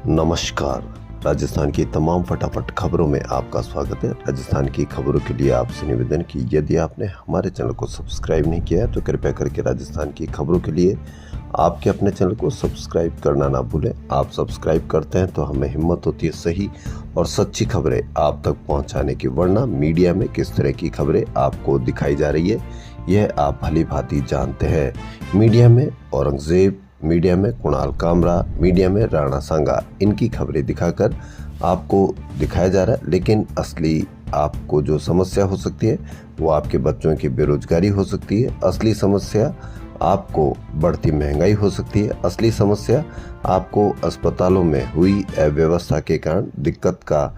नमस्कार। राजस्थान की तमाम फटाफट खबरों में आपका स्वागत है। राजस्थान की खबरों के लिए आपसे निवेदन कि यदि आपने हमारे चैनल को सब्सक्राइब नहीं किया है तो कृपया करके राजस्थान की खबरों के लिए आपके अपने चैनल को सब्सक्राइब करना ना भूलें। आप सब्सक्राइब करते हैं तो हमें हिम्मत होती है सही और सच्ची खबरें आप तक पहुंचाने की, वरना मीडिया में किस तरह की खबरें आपको दिखाई जा रही है यह आप भली भांति जानते हैं। मीडिया में औरंगजेब, मीडिया में कुणाल कामरा, मीडिया में राणा सांगा, इनकी खबरें दिखाकर आपको दिखाया जा रहा है, लेकिन असली आपको जो समस्या हो सकती है वो आपके बच्चों की बेरोजगारी हो सकती है। असली समस्या आपको बढ़ती महंगाई हो सकती है। असली समस्या आपको अस्पतालों में हुई अव्यवस्था के कारण दिक्कत का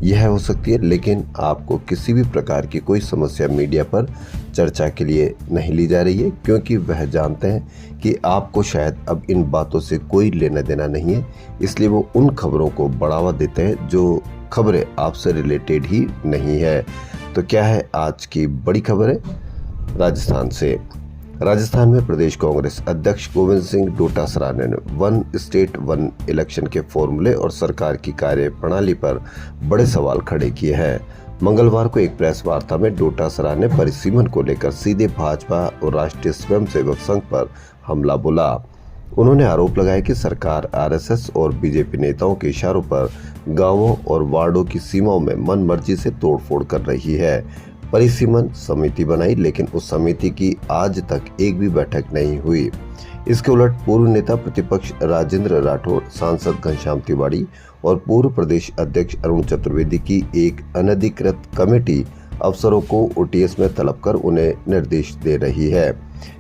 यह हो सकती है, लेकिन आपको किसी भी प्रकार की कोई समस्या मीडिया पर चर्चा के लिए नहीं ली जा रही है, क्योंकि वह जानते हैं कि आपको शायद अब इन बातों से कोई लेना देना नहीं है। इसलिए वो उन खबरों को बढ़ावा देते हैं जो खबरें आपसे रिलेटेड ही नहीं है। तो क्या है आज की बड़ी खबर है राजस्थान से। राजस्थान में प्रदेश कांग्रेस अध्यक्ष गोविंद सिंह डोटासरा ने वन स्टेट वन इलेक्शन के फॉर्मूले और सरकार की कार्य प्रणाली पर बड़े सवाल खड़े किए हैं। मंगलवार को एक प्रेस वार्ता में डोटासरा ने परिसीमन को लेकर सीधे भाजपा और राष्ट्रीय स्वयंसेवक संघ पर हमला बोला। उन्होंने आरोप लगाया कि सरकार आरएसएस और बीजेपी नेताओं के इशारों पर गांवों और वार्डों की सीमाओं में मनमर्जी से तोड़फोड़ कर रही है। परिसीमन समिति बनाई, लेकिन उस समिति की आज तक एक भी बैठक नहीं हुई। इसके उलट पूर्व नेता प्रतिपक्ष राजेंद्र राठौड़, सांसद घनश्याम तिवाड़ी और पूर्व प्रदेश अध्यक्ष अरुण चतुर्वेदी की एक अनधिकृत कमेटी अफसरों को ओटीएस में तलब कर उन्हें निर्देश दे रही है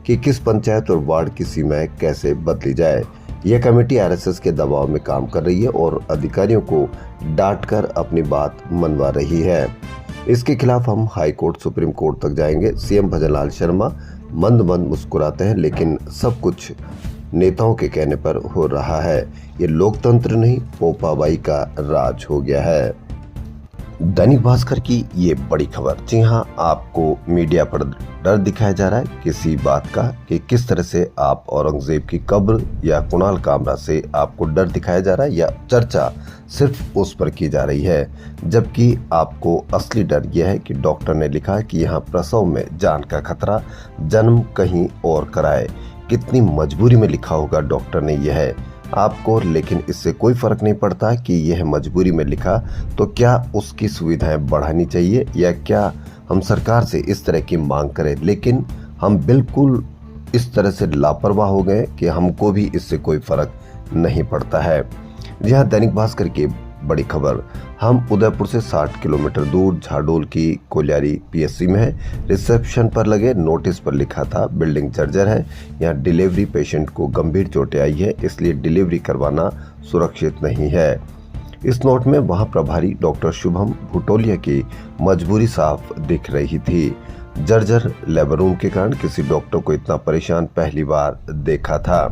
कि किस पंचायत और वार्ड की सीमाएं कैसे बदली जाए। यह कमेटी आरएसएस के दबाव में काम कर रही है और अधिकारियों को डांटकर अपनी बात मनवा रही है। इसके खिलाफ हम हाई कोर्ट, सुप्रीम कोर्ट तक जाएंगे। सीएम भजनलाल शर्मा मंद मंद मुस्कुराते हैं, लेकिन सब कुछ नेताओं के कहने पर हो रहा है। ये लोकतंत्र नहीं, पोपाबाई का राज हो गया है। दैनिक भास्कर की ये बड़ी खबर। जी हाँ, आपको मीडिया पर डर दिखाया जा रहा है किसी बात का कि किस तरह से आप औरंगजेब की कब्र या कुणाल कामरा से आपको डर दिखाया जा रहा है या चर्चा सिर्फ उस पर की जा रही है, जबकि आपको असली डर यह है कि डॉक्टर ने लिखा कि यहाँ प्रसव में जान का खतरा, जन्म कहीं और कराए। कितनी मजबूरी में लिखा होगा डॉक्टर ने यह आपको, लेकिन इससे कोई फर्क नहीं पड़ता कि यह मजबूरी में लिखा तो क्या उसकी सुविधाएं बढ़ानी चाहिए या क्या हम सरकार से इस तरह की मांग करें। लेकिन हम बिल्कुल इस तरह से लापरवाह हो गए कि हमको भी इससे कोई फर्क नहीं पड़ता है। यहाँ दैनिक भास्कर की बड़ी खबर। हम उदयपुर से 60 किलोमीटर दूर झाडोल की कोलियारी पीएससी में है। रिसेप्शन पर लगे नोटिस पर लिखा था बिल्डिंग जर्जर है, यहाँ डिलीवरी पेशेंट को गंभीर चोटें आई है, इसलिए डिलीवरी करवाना सुरक्षित नहीं है। इस नोट में वहां प्रभारी डॉक्टर शुभम भुटोलिया की मजबूरी साफ दिख रही थी। जर्जर लेबर रूम के कारण किसी डॉक्टर को इतना परेशान पहली बार देखा था।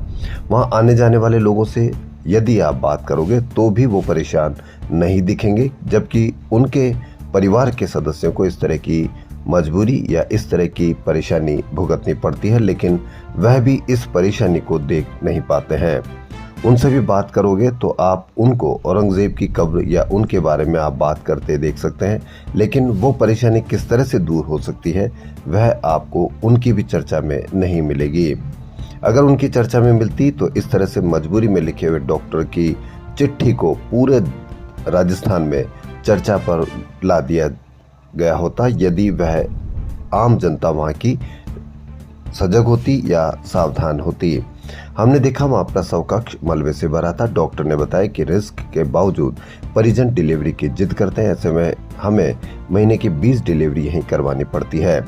वहां आने जाने वाले लोगों से यदि आप बात करोगे तो भी वो परेशान नहीं दिखेंगे, जबकि उनके परिवार के सदस्यों को इस तरह की मजबूरी या इस तरह की परेशानी भुगतनी पड़ती है, लेकिन वह भी इस परेशानी को देख नहीं पाते हैं। उनसे भी बात करोगे तो आप उनको औरंगजेब की कब्र या उनके बारे में आप बात करते देख सकते हैं, लेकिन वो परेशानी किस तरह से दूर हो सकती है वह आपको उनकी भी चर्चा में नहीं मिलेगी। अगर उनकी चर्चा में मिलती तो इस तरह से मजबूरी में लिखे हुए डॉक्टर की चिट्ठी को पूरे राजस्थान में चर्चा पर ला दिया गया होता, यदि वह आम जनता वहां की सजग होती या सावधान होती। हमने देखा वहां प्रसव कक्ष मलबे से भरा था। डॉक्टर ने बताया कि रिस्क के बावजूद परिजन डिलीवरी की जिद करते हैं, ऐसे में हमें महीने की 20 डिलीवरी यहीं करवानी पड़ती है।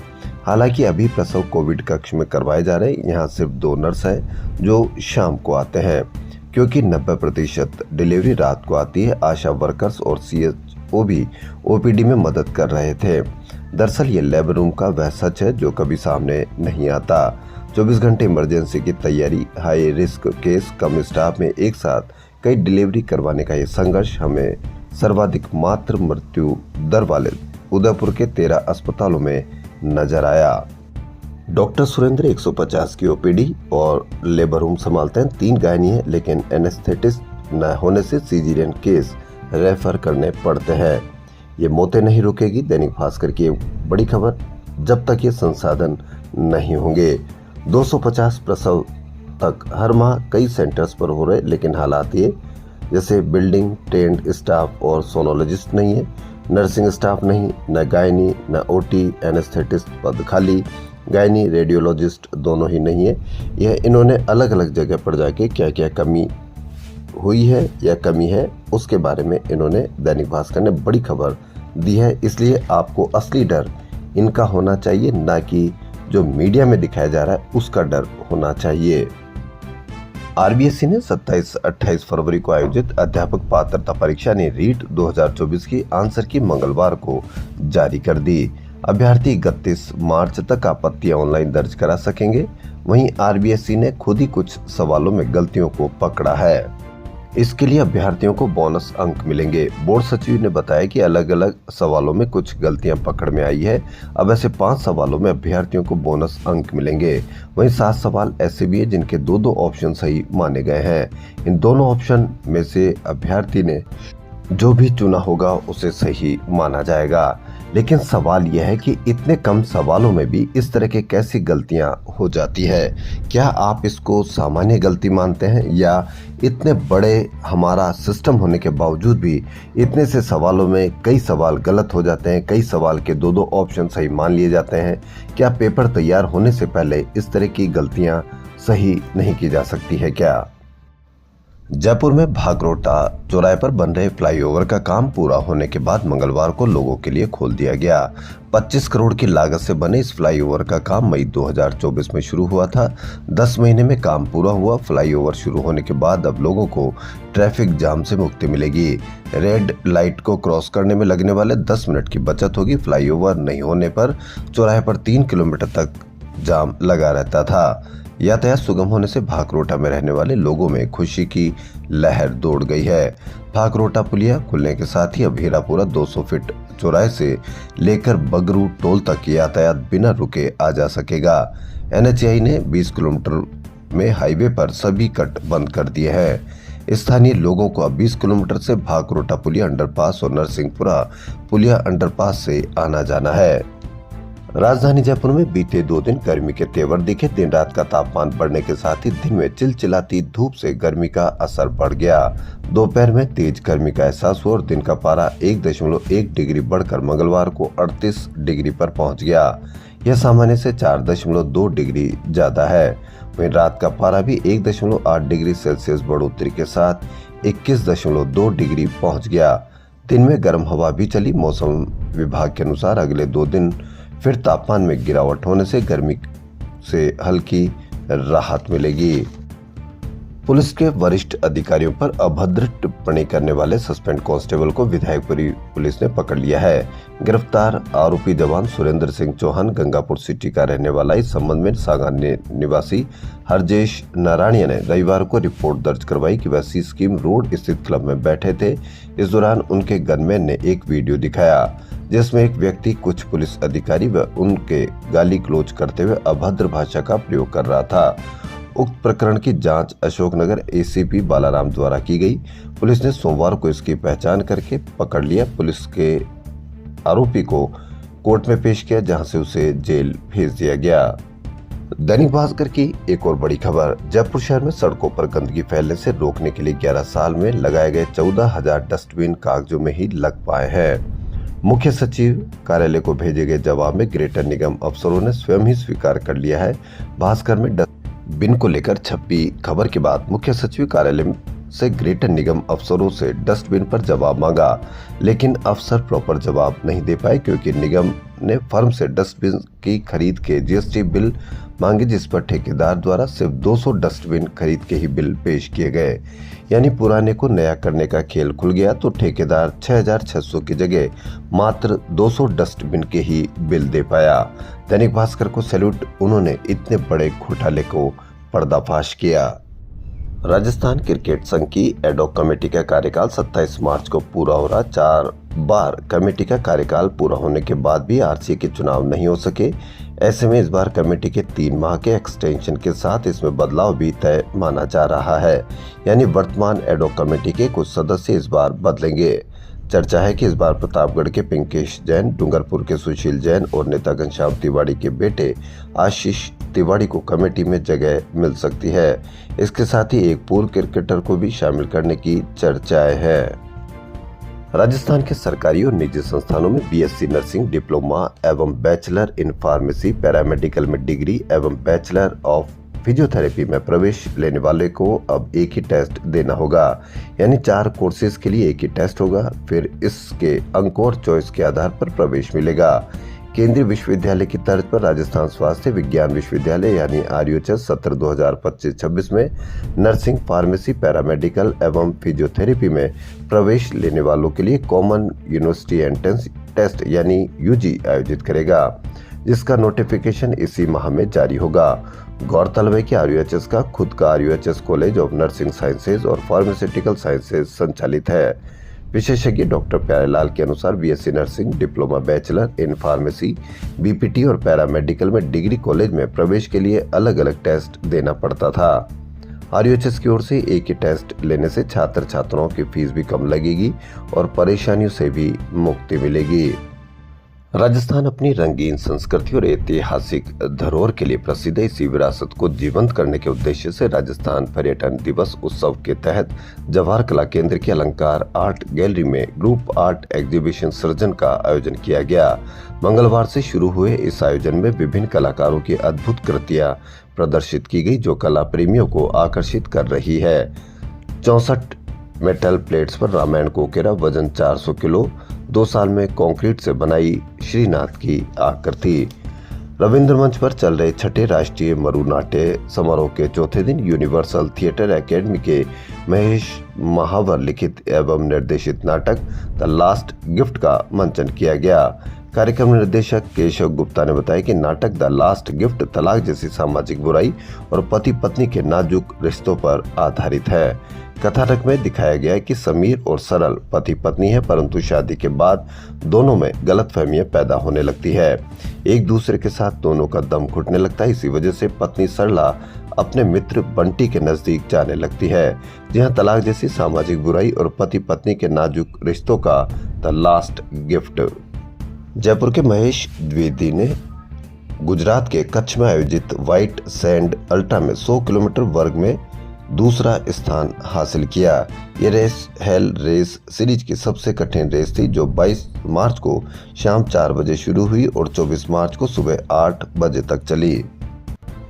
हालांकि अभी प्रसव कोविड कक्ष में करवाए जा रहे हैं। यहाँ सिर्फ 2 नर्स हैं जो शाम को आते हैं, क्योंकि 90% डिलीवरी रात को आती है। आशा वर्कर्स और सीएचओ भी ओपीडी में मदद कर रहे थे। दरअसल ये लेबर रूम का वह सच है जो कभी सामने नहीं आता। 24 घंटे इमरजेंसी की तैयारी, हाई रिस्क केस, कम स्टाफ में एक साथ कई डिलीवरी करवाने का ये संघर्ष हमें सर्वाधिक मातृ मृत्यु दर वाले उदयपुर के 13 अस्पतालों में नजर आया। डॉक्टर सुरेंद्र 150 की ओपीडी और लेबर रूम संभालते हैं। 3 गायनी है, लेकिन एनेस्थेटिस्ट न होने से सीजेरियन केस रेफर करने पड़ते हैं। ये मौतें नहीं रुकेगी, दैनिक भास्कर की बड़ी खबर, जब तक ये संसाधन नहीं होंगे। 250 प्रसव तक हर माह कई सेंटर्स पर हो रहे, लेकिन हालात ये जैसे बिल्डिंग, ट्रेंड स्टाफ और सोनोलॉजिस्ट नहीं है, नर्सिंग स्टाफ नहीं, न गायनी, न ओटी, एनेस्थेटिस्ट पद खाली, गायनी रेडियोलॉजिस्ट दोनों ही नहीं है। यह इन्होंने अलग अलग जगह पर जाके क्या क्या कमी हुई है या कमी है उसके बारे में इन्होंने दैनिक भास्कर ने बड़ी खबर दी है। इसलिए आपको असली डर इनका होना चाहिए, ना कि जो मीडिया में दिखाया जा रहा है उसका डर होना चाहिए। आरबीएसई ने 27-28 फरवरी को आयोजित अध्यापक पात्रता परीक्षा ने रीट 2024 की आंसर की मंगलवार को जारी कर दी। अभ्यर्थी 31 मार्च तक आपत्तियां ऑनलाइन दर्ज करा सकेंगे। वहीं आरबीएसई ने खुद ही कुछ सवालों में गलतियों को पकड़ा है। इसके लिए अभ्यर्थियों को बोनस अंक मिलेंगे। बोर्ड सचिव ने बताया कि अलग अलग सवालों में कुछ गलतियां पकड़ में आई है। अब ऐसे 5 सवालों में अभ्यर्थियों को बोनस अंक मिलेंगे। वहीं 7 सवाल ऐसे भी है जिनके 2-2 ऑप्शन सही माने गए हैं। इन दोनों ऑप्शन में से अभ्यर्थी ने जो भी चुना होगा उसे सही माना जाएगा। लेकिन सवाल यह है कि इतने कम सवालों में भी इस तरह के कैसी गलतियां हो जाती है। क्या आप इसको सामान्य गलती मानते हैं, या इतने बड़े हमारा सिस्टम होने के बावजूद भी इतने से सवालों में कई सवाल गलत हो जाते हैं, कई सवाल के 2-2 ऑप्शन सही मान लिए जाते हैं। क्या पेपर तैयार होने से पहले इस तरह की गलतियां सही नहीं की जा सकती है क्या? जयपुर में भागरोटा चौराहे पर बन रहे फ्लाईओवर का काम पूरा होने के बाद मंगलवार को लोगों के लिए खोल दिया गया। 25 करोड़ की लागत से बने इस फ्लाईओवर का काम मई 2024 में शुरू हुआ था। 10 महीने में काम पूरा हुआ। फ्लाईओवर शुरू होने के बाद अब लोगों को ट्रैफिक जाम से मुक्ति मिलेगी। रेड लाइट को क्रॉस करने में लगने वाले 10 मिनट की बचत होगी। फ्लाईओवर नहीं होने पर चौराहे पर 3 किलोमीटर तक जाम लगा रहता था। यातायात सुगम होने से भागरोटा में रहने वाले लोगों में खुशी की लहर दौड़ गई है। भागरोटा पुलिया खुलने के साथ ही अब हीरापुरा 200 फीट चौराहे से लेकर बगरू टोल तक यातायात बिना रुके आ जा सकेगा। एनएचएआई ने 20 किलोमीटर में हाईवे पर सभी कट बंद कर दिए हैं। स्थानीय लोगों को अब 20 किलोमीटर से भागरोटा पुलिया अंडरपास और नरसिंहपुरा पुलिया अंडरपास से आना जाना है। राजधानी जयपुर में बीते 2 दिन गर्मी के तेवर दिखे। दिन रात का तापमान बढ़ने के साथ ही दिन में चिलचिलाती धूप से गर्मी का असर बढ़ गया। दोपहर में तेज गर्मी का एहसास हुआ और दिन का पारा 1.1 डिग्री बढ़कर मंगलवार को 38 डिग्री पर पहुंच गया। यह सामान्य से 4.2 डिग्री ज्यादा है। वहीं रात का पारा भी 1.8 डिग्री सेल्सियस बढ़ोतरी के साथ 21.2 डिग्री पहुँच गया। दिन में गर्म हवा भी चली। मौसम विभाग के अनुसार अगले 2 दिन फिर तापमान में गिरावट होने से गर्मी से हल्की राहत मिलेगी। पुलिस के वरिष्ठ अधिकारियों पर अभद्र टिप्पणी करने वाले सस्पेंड कांस्टेबल को विधायकपुरी पुलिस ने पकड़ लिया है। गिरफ्तार आरोपी जवान सुरेंद्र सिंह चौहान गंगापुर सिटी का रहने वाला। इस संबंध में सागान्य निवासी हरजेश नारायण ने रविवार को रिपोर्ट दर्ज करवाई कि वह सी स्कीम रोड स्थित क्लब में बैठे थे। इस दौरान उनके गनमैन ने एक वीडियो दिखाया जिसमें एक व्यक्ति कुछ पुलिस अधिकारी व उनके गाली गलौज करते हुए अभद्र भाषा का प्रयोग कर रहा था। उक्त प्रकरण की जांच अशोकनगर एसीपी बालाराम द्वारा की गई। पुलिस ने सोमवार को इसकी पहचान करके पकड़ लिया। पुलिस के आरोपी को कोर्ट में पेश किया, जहां से उसे जेल भेज दिया गया। दैनिक भास्कर की एक और बड़ी खबर, जयपुर शहर में सड़कों पर गंदगी फैलने से रोकने के लिए 11 साल में लगाए गए 14,000 डस्टबिन कागजों में ही लग पाए हैं। मुख्य सचिव कार्यालय को भेजे गए जवाब में ग्रेटर निगम अफसरों ने स्वयं ही स्वीकार कर लिया है। भास्कर में डस्टबिन को लेकर छपी खबर के बाद मुख्य सचिव कार्यालय से ग्रेटर निगम अफसरों से डस्टबिन पर जवाब मांगा, लेकिन अफसर प्रॉपर जवाब नहीं दे पाए क्योंकि निगम ने फर्म से डस्टबिन की खरीद के जीएसटी बिल मांगे, जिस पर ठेकेदार द्वारा सिर्फ 200 डस्टबिन खरीद के ही बिल पेश किए गए। यानी पुराने को नया करने का खेल खुल गया तो ठेकेदार 6,600 की जगह मात्र 200 डस्टबिन के ही बिल दे पाया। दैनिक भास्कर को सैल्यूट, उन्होंने इतने बड़े घोटाले को पर्दाफाश किया। राजस्थान क्रिकेट संघ की एडॉक कमेटी का कार्यकाल 27 मार्च को पूरा हो रहा। 4 बार कमेटी का कार्यकाल पूरा होने के बाद भी आरसीए के चुनाव नहीं हो सके। ऐसे में इस बार कमेटी के 3 माह के एक्सटेंशन के साथ इसमें बदलाव भी तय माना जा रहा है, यानी वर्तमान एडॉक कमेटी के कुछ सदस्य इस बार बदलेंगे। चर्चा है कि इस बार प्रतापगढ़ के पिंकेश जैन, डूंगरपुर के सुशील जैन और नेता घनश्याम तिवारी के बेटे आशीष तिवारी को कमेटी में जगह मिल सकती है। इसके साथ ही एक पूर्व क्रिकेटर को भी शामिल करने की चर्चाएं हैं। राजस्थान के सरकारी और निजी संस्थानों में बीएससी नर्सिंग, डिप्लोमा एवं बैचलर इन फार्मेसी, पैरामेडिकल में डिग्री एवं बैचलर ऑफ फिजियोथेरेपी में प्रवेश लेने वाले को अब एक ही टेस्ट देना होगा, यानी 4 कोर्सेज के लिए एक ही टेस्ट होगा। फिर इसके अंक और चॉइस के आधार पर प्रवेश मिलेगा। केंद्रीय विश्वविद्यालय की तर्ज पर राजस्थान स्वास्थ्य विज्ञान विश्वविद्यालय यानी RUHS सत्र 2025-26 में नर्सिंग, फार्मेसी, पैरामेडिकल एवं फिजियोथेरेपी में प्रवेश लेने वालों के लिए कॉमन यूनिवर्सिटी एंट्रेंस टेस्ट यानी UG आयोजित करेगा, जिसका नोटिफिकेशन इसी माह में जारी होगा। गौरतलब है कि RUHS का खुद का RUHS college of nursing sciences और फार्मास्यूटिकल साइंसेज संचालित है। विशेषज्ञ डॉक्टर प्यारेलाल के अनुसार BSc nursing, diploma, bachelor in pharmacy, BPT और पैरामेडिकल में डिग्री कॉलेज में प्रवेश के लिए अलग अलग टेस्ट देना पड़ता था। RUHS की ओर से एक ही टेस्ट लेने से छात्र छात्राओं की फीस भी कम लगेगी और परेशानियों से भी मुक्ति मिलेगी। राजस्थान अपनी रंगीन संस्कृति और ऐतिहासिक धरोहर के लिए प्रसिद्ध है। इसी विरासत को जीवंत करने के उद्देश्य से राजस्थान पर्यटन दिवस उत्सव के तहत जवाहर कला केंद्र की अलंकार आर्ट गैलरी में ग्रुप आर्ट एग्जीबिशन सृजन का आयोजन किया गया। मंगलवार से शुरू हुए इस आयोजन में विभिन्न कलाकारों की अद्भुत कृतियां प्रदर्शित की गई, जो कला प्रेमियों को आकर्षित कर रही है। 64 मेटल प्लेट्स पर रामायण कोकेरा, वजन 400 किलो, 2 साल में कंक्रीट से बनाई श्रीनाथ की आकृति। रविंद्र मंच पर चल रहे 6ठे राष्ट्रीय मरु नाट्य समारोह के चौथे दिन यूनिवर्सल थिएटर एकेडमी के महेश महावर लिखित एवं निर्देशित नाटक द लास्ट गिफ्ट का मंचन किया गया। कार्यक्रम निर्देशक केशव गुप्ता ने बताया कि नाटक द लास्ट गिफ्ट तलाक जैसी सामाजिक बुराई और पति पत्नी के नाजुक रिश्तों पर आधारित है। कथानक में दिखाया गया है कि समीर और सरल पति पत्नी है, परंतु शादी के बाद दोनों में गलतफहमियां पैदा होने लगती है। एक दूसरे के साथ दोनों का दम घुटने लगता है। इसी वजह से पत्नी सरला अपने मित्र बंटी के नजदीक जाने लगती है। जहां तलाक जैसी सामाजिक बुराई और पति पत्नी के नाजुक रिश्तों का द लास्ट गिफ्ट। जयपुर के महेश द्विवेदी ने गुजरात के कच्छ में आयोजित व्हाइट सैंड अल्ट्रा में 100 किलोमीटर वर्ग में दूसरा स्थान हासिल किया। ये रेस हेल रेस सीरीज की सबसे कठिन रेस थी, जो 22 मार्च को शाम 4 बजे शुरू हुई और 24 मार्च को सुबह 8 बजे तक चली।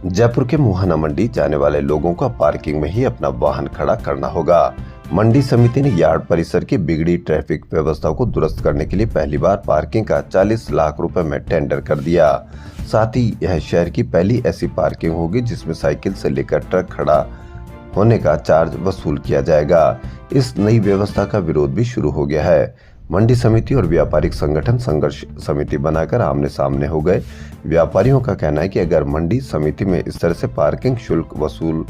जयपुर के मुहाना मंडी जाने वाले लोगों को पार्किंग में ही अपना वाहन खड़ा करना होगा। मंडी समिति ने यार्ड परिसर की बिगड़ी ट्रैफिक व्यवस्था को दुरुस्त करने के लिए पहली बार पार्किंग का 40 लाख रुपए में टेंडर कर दिया। साथ ही यह शहर की पहली ऐसी पार्किंग होगी जिसमें साइकिल से लेकर ट्रक खड़ा होने का चार्ज वसूल किया जाएगा। इस नई व्यवस्था का विरोध भी शुरू हो गया है। मंडी समिति और व्यापारिक संगठन संघर्ष समिति बनाकर आमने सामने हो गए। व्यापारियों का कहना है कि अगर मंडी समिति में इस तरह से पार्किंग शुल्क वसूल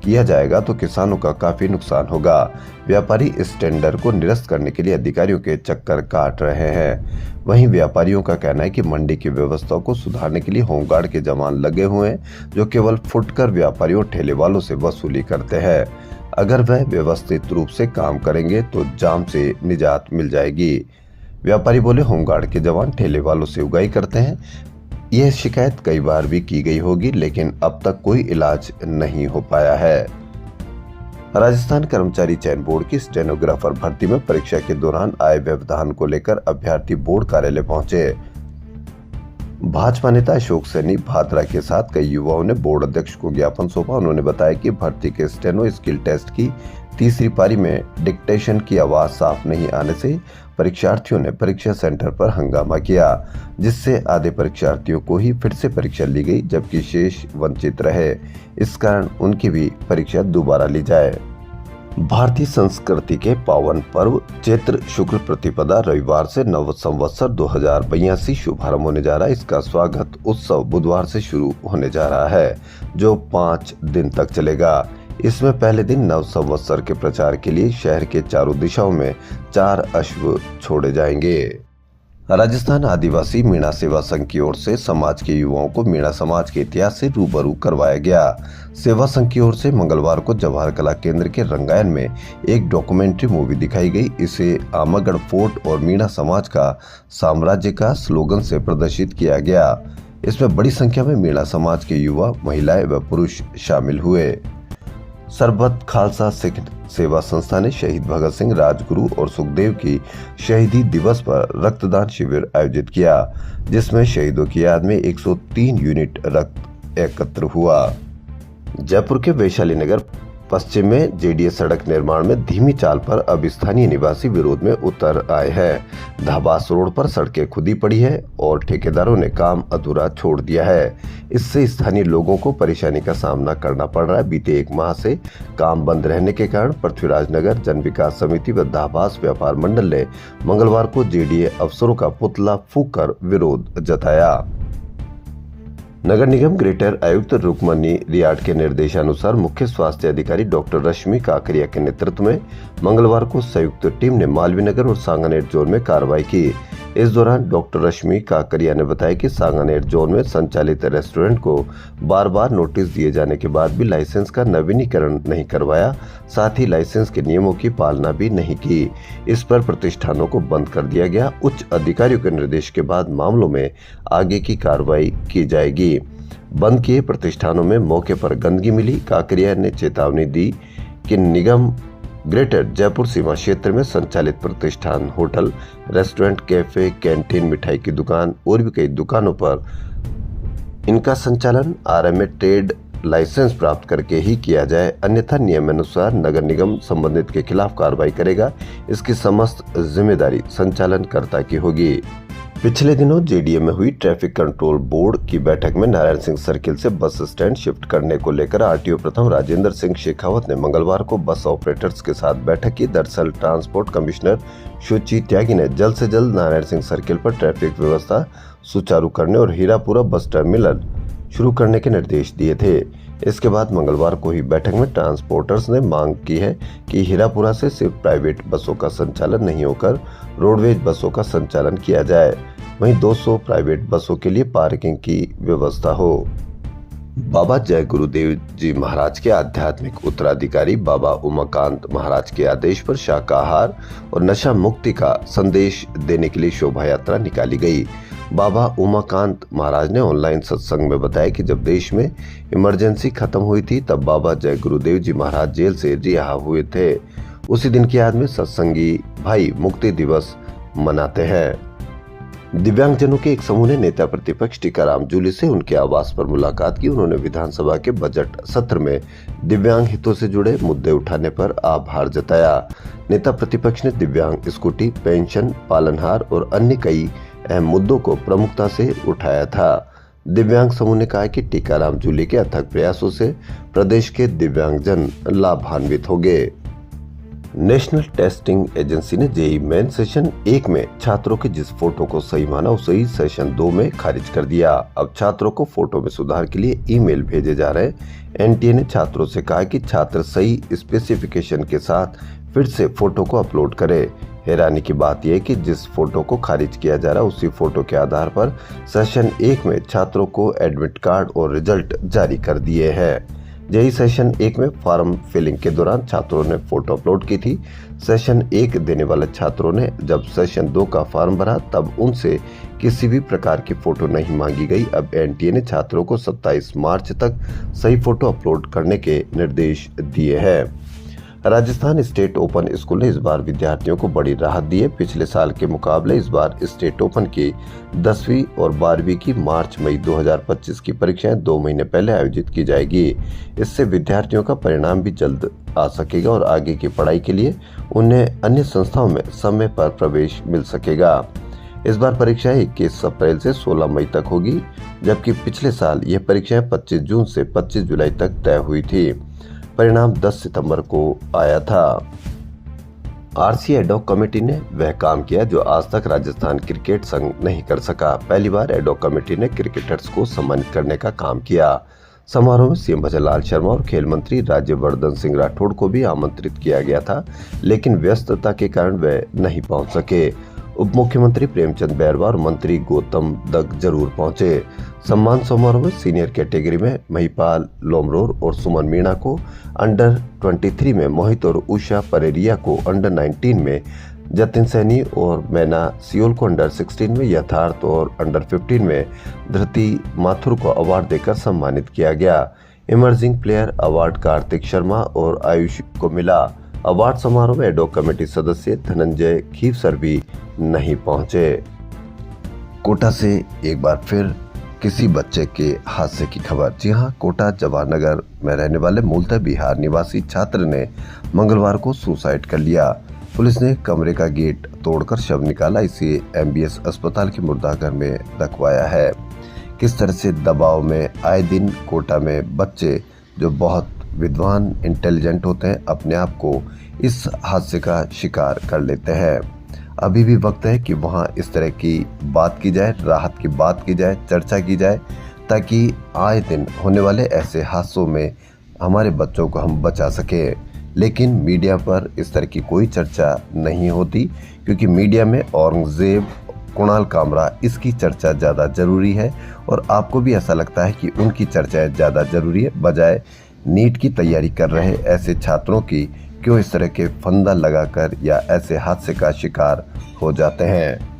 किया जाएगा तो किसानों का काफी नुकसान होगा। व्यापारी इस टेंडर को निरस्त करने के लिए अधिकारियों के चक्कर काट रहे हैं। वहीं व्यापारियों का कहना है कि मंडी की व्यवस्था को सुधारने के लिए होमगार्ड के जवान लगे हुए हैं, जो केवल फुटकर व्यापारियों ठेले वालों से वसूली करते हैं। अगर वह व्यवस्थित रूप से काम करेंगे तो जाम से निजात मिल जाएगी। व्यापारी बोले, होमगार्ड के जवान ठेले वालों से उगाही करते हैं। यह शिकायत कई बार भी की गई होगी, लेकिन अब तक कोई इलाज नहीं हो पाया है। राजस्थान कर्मचारी चयन बोर्ड की स्टेनोग्राफर भर्ती में परीक्षा के दौरान आए व्यवधान को लेकर अभ्यर्थी बोर्ड कार्यालय पहुंचे। भाजपा नेता अशोक सैनी भाद्रा के साथ कई युवाओं ने बोर्ड अध्यक्ष को ज्ञापन सौंपा। उन्होंने बताया कि भर्ती के स्टेनो स्किल टेस्ट की तीसरी पारी में डिक्टेशन की आवाज साफ नहीं आने से परीक्षार्थियों ने परीक्षा सेंटर पर हंगामा किया, जिससे आधे परीक्षार्थियों को ही फिर से परीक्षा ली गई, जबकि शेष वंचित रहे। इस कारण उनकी भी परीक्षा दोबारा ली जाए। भारतीय संस्कृति के पावन पर्व चैत्र शुक्ल प्रतिपदा रविवार से नव संवत्सर 2082 शुभारंभ होने जा रहा है। इसका स्वागत उत्सव बुधवार से शुरू होने जा रहा है, जो 5 दिन तक चलेगा। इसमें पहले दिन नव संवत्सर के प्रचार के लिए शहर के चारों दिशाओं में 4 अश्व छोड़े जाएंगे। राजस्थान आदिवासी मीणा सेवा संघ की ओर से समाज के युवाओं को मीणा समाज के इतिहास से रूबरू करवाया गया। सेवा संघ की ओर से मंगलवार को जवाहर कला केंद्र के रंगायन में एक डॉक्यूमेंट्री मूवी दिखाई गई। इसे आमगढ़ फोर्ट और मीणा समाज का साम्राज्य का स्लोगन से प्रदर्शित किया गया। इसमें बड़ी संख्या में मीणा समाज के युवा, महिलाएं व पुरुष शामिल हुए। सरबत खालसा सिख सेवा संस्था ने शहीद भगत सिंह, राजगुरु और सुखदेव की शहीदी दिवस पर रक्तदान शिविर आयोजित किया, जिसमें शहीदों की याद में 103 यूनिट रक्त एकत्र हुआ। जयपुर के वैशाली नगर पश्चिम में जेडीए सड़क निर्माण में धीमी चाल पर अब स्थानीय निवासी विरोध में उतर आए हैं। धाबास रोड पर सड़कें खुदी पड़ी है और ठेकेदारों ने काम अधूरा छोड़ दिया है। इससे स्थानीय लोगों को परेशानी का सामना करना पड़ रहा है। बीते एक माह से काम बंद रहने के कारण पृथ्वीराज नगर जन विकास समिति व धाबास व्यापार मंडल ने मंगलवार को जेडीए अफसरों का पुतला फूंक कर विरोध जताया। नगर निगम ग्रेटर आयुक्त रुक्मणी रियाट के निर्देशानुसार मुख्य स्वास्थ्य अधिकारी डॉक्टर रश्मि काकरिया के नेतृत्व में मंगलवार को संयुक्त टीम ने मालवीय नगर और सांगानेर जोन में कार्रवाई की। इस दौरान डॉक्टर रश्मि काकरिया ने बताया कि सांगानेर जोन में संचालित रेस्टोरेंट को बार बार नोटिस दिए जाने के बाद भी लाइसेंस का नवीनीकरण नहीं करवाया, साथ ही लाइसेंस के नियमों की पालना भी नहीं की। इस पर प्रतिष्ठानों को बंद कर दिया गया। उच्च अधिकारियों के निर्देश के बाद मामलों में आगे की कार्रवाई की जाएगी। बंद किए प्रतिष्ठानों में मौके पर गंदगी मिली। काकरिया ने चेतावनी दी कि निगम ग्रेटर जयपुर सीमा क्षेत्र में संचालित प्रतिष्ठान, होटल, रेस्टोरेंट, कैफे, कैंटीन, मिठाई की दुकान और भी कई दुकानों पर इनका संचालन आरएमए ट्रेड लाइसेंस प्राप्त करके ही किया जाए, अन्यथा नियमानुसार नगर निगम संबंधित के खिलाफ कार्रवाई करेगा। इसकी समस्त जिम्मेदारी संचालनकर्ता की होगी। पिछले दिनों जेडीए में हुई ट्रैफिक कंट्रोल बोर्ड की बैठक में नारायण सिंह सर्किल से बस स्टैंड शिफ्ट करने को लेकर आरटीओ प्रथम राजेंद्र सिंह शेखावत ने मंगलवार को बस ऑपरेटर्स के साथ बैठक की। दरअसल ट्रांसपोर्ट कमिश्नर शुचि त्यागी ने जल्द से जल्द नारायण सिंह सर्किल पर ट्रैफिक व्यवस्था सुचारू करने और हीरापुरा बस टर्मिनल शुरू करने के निर्देश दिए थे। इसके बाद मंगलवार को ही बैठक में ट्रांसपोर्टर्स ने मांग की है कि हीरापुरा से सिर्फ प्राइवेट बसों का संचालन नहीं होकर रोडवेज बसों का संचालन किया जाए, वहीं 200 प्राइवेट बसों के लिए पार्किंग की व्यवस्था हो। बाबा जय गुरुदेव जी महाराज के आध्यात्मिक उत्तराधिकारी बाबा उमाकांत महाराज के आदेश पर शाकाहार और नशा मुक्ति का संदेश देने के लिए शोभा यात्रा निकाली गई। बाबा उमाकांत महाराज ने ऑनलाइन सत्संग में बताया कि जब देश में इमरजेंसी खत्म हुई थी तब बाबा जय गुरुदेव जी महाराज जेल से रिहा हुए थे। उसी दिन की याद में सत्संगी भाई मुक्ति दिवस मनाते हैं। दिव्यांगजनों के एक समूह ने नेता प्रतिपक्ष टीकाराम जूली से उनके आवास पर मुलाकात की। उन्होंने विधानसभा के बजट सत्र में दिव्यांग हितों से जुड़े मुद्दे उठाने पर आभार जताया। नेता प्रतिपक्ष ने दिव्यांग स्कूटी, पेंशन, पालनहार और अन्य कई अहम मुद्दों को प्रमुखता से उठाया था। दिव्यांग समूह ने कहा कि टीकाराम जूली के अथक प्रयासों से प्रदेश के दिव्यांगजन लाभान्वित होंगे। नेशनल टेस्टिंग एजेंसी ने जेईई मेन सेशन 1 में छात्रों के जिस फोटो को सही माना उसे ही सेशन 2 में खारिज कर दिया। अब छात्रों को फोटो में सुधार के लिए ईमेल भेजे जा रहे हैं। एनटीए ने छात्रों से कहा कि छात्र सही स्पेसिफिकेशन के साथ फिर से फोटो को अपलोड करें। हैरानी की बात यह कि जिस फोटो को खारिज किया जा रहा है उसी फोटो के आधार पर सेशन 1 में छात्रों को एडमिट कार्ड और रिजल्ट जारी कर दिए हैं। जेईई सेशन 1 में फॉर्म फिलिंग के दौरान छात्रों ने फोटो अपलोड की थी। सेशन 1 देने वाले छात्रों ने जब सेशन 2 का फॉर्म भरा तब उनसे किसी भी प्रकार की फोटो नहीं मांगी गई। अब एनटीए ने छात्रों को 27 मार्च तक सही फोटो अपलोड करने के निर्देश दिए हैं। राजस्थान स्टेट ओपन स्कूल ने इस बार विद्यार्थियों को बड़ी राहत दी है। पिछले साल के मुकाबले इस बार स्टेट ओपन की 10वीं और 12वीं की मार्च-मई 2025 की परीक्षाएं 2 महीने पहले आयोजित की जाएगी। इससे विद्यार्थियों का परिणाम भी जल्द आ सकेगा और आगे की पढ़ाई के लिए उन्हें अन्य संस्थाओं में समय पर प्रवेश मिल सकेगा। इस बार परीक्षाएं 21 अप्रैल से 16 मई तक होगी, जबकि पिछले साल यह परीक्षाएं 25 जून से 25 जुलाई तक तय हुई थी। परिणाम 10 सितंबर को आया था। आरसी एडॉक कमेटी ने वह काम किया जो आज तक राजस्थान क्रिकेट संघ नहीं कर सका। पहली बार एडॉक कमेटी ने क्रिकेटर्स को सम्मानित करने का काम किया। समारोह में सीएम भजनलाल शर्मा और खेल मंत्री राज्यवर्धन सिंह राठौड़ को भी आमंत्रित किया गया था, लेकिन व्यस्तता के कारण वे नहीं पहुंच सके। उप मुख्यमंत्री प्रेमचंद बैरवा और मंत्री गौतम दग जरूर पहुंचे। सम्मान समारोह में सीनियर कैटेगरी में महिपाल लोमरोर और सुमन मीणा को, अंडर 23 में मोहित और उषा परेरिया को, अंडर 19 में जतिन सैनी और मैना सियोल को, अंडर 16 में यथार्थ और अंडर 15 में धृति माथुर को अवार्ड देकर सम्मानित किया गया। Emerging player award Kartik Sharma और आयुष को मिला। अवार्ड समारोह में एडॉक कमेटी सदस्य धनंजय खीवसर भी नहीं पहुंचे। कोटा से एक बार फिर किसी बच्चे के हादसे की खबर। जी हां, कोटा जवाहरनगर में रहने वाले मूलतः बिहार निवासी छात्र ने मंगलवार को सुसाइड कर लिया। पुलिस ने कमरे का गेट तोड़कर शव निकाला, इसे एमबीएस अस्पताल के मुर्दाघर में रखवाया है। किस तरह से दबाव में आए दिन कोटा में बच्चे जो बहुत विद्वान इंटेलिजेंट होते हैं अपने आप को इस हादसे का शिकार कर लेते हैं। अभी भी वक्त है कि वहाँ इस तरह की बात की जाए, राहत की बात की जाए, चर्चा की जाए, ताकि आए दिन होने वाले ऐसे हादसों में हमारे बच्चों को हम बचा सकें। लेकिन मीडिया पर इस तरह की कोई चर्चा नहीं होती, क्योंकि मीडिया में औरंगजेब, कुणाल कामरा, इसकी चर्चा ज़्यादा ज़रूरी है और आपको भी ऐसा लगता है कि उनकी चर्चाएं ज़्यादा ज़रूरी है, बजाय नीट की तैयारी कर रहे ऐसे छात्रों की क्यों इस तरह के फंदा लगाकर या ऐसे हादसे का शिकार हो जाते हैं।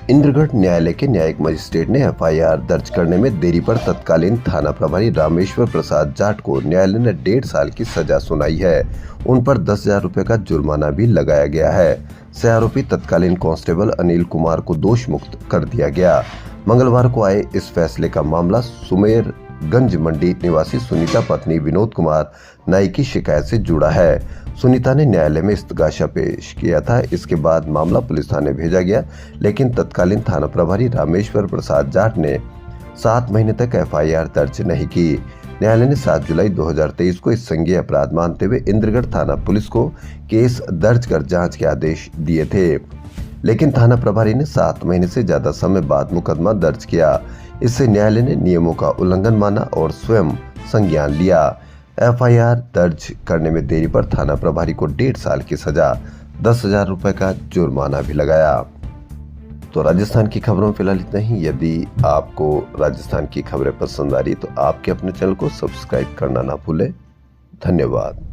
इंद्रगढ़ न्यायालय के न्यायिक मजिस्ट्रेट ने एफआईआर दर्ज करने में देरी पर तत्कालीन थाना प्रभारी रामेश्वर प्रसाद जाट को न्यायालय ने 1.5 साल की सजा सुनाई है। उन पर 10,000 रुपए का जुर्माना भी लगाया गया है। सह आरोपी तत्कालीन कांस्टेबल अनिल कुमार को दोष मुक्त कर दिया गया। मंगलवार को आए इस फैसले का मामला सुमेरगंज मंडी निवासी सुनीता पत्नी विनोद कुमार नाई की शिकायत से जुड़ा है। सुनीता ने न्यायालय में इस्तगासा पेश किया था। इसके बाद मामला पुलिस थाने भेजा गया, लेकिन तत्कालीन थाना प्रभारी रामेश्वर प्रसाद जाट ने 7 महीने तक एफआईआर दर्ज नहीं की। न्यायालय ने 7 जुलाई 2023 को इस संज्ञेय अपराध मानते हुए इंद्रगढ़ थाना पुलिस को केस दर्ज कर जांच के आदेश दिए थे, लेकिन थाना प्रभारी ने 7 महीने से ज्यादा समय बाद मुकदमा दर्ज किया। इससे न्यायालय ने नियमों का उल्लंघन माना और स्वयं संज्ञान लिया। एफआईआर दर्ज करने में देरी पर थाना प्रभारी को 1.5 साल की सजा, 10,000 रुपए का जुर्माना भी लगाया। तो राजस्थान की खबरों में फिलहाल इतना ही। यदि आपको राजस्थान की खबरें पसंद आ रही तो आपके अपने चैनल को सब्सक्राइब करना ना भूलें। धन्यवाद।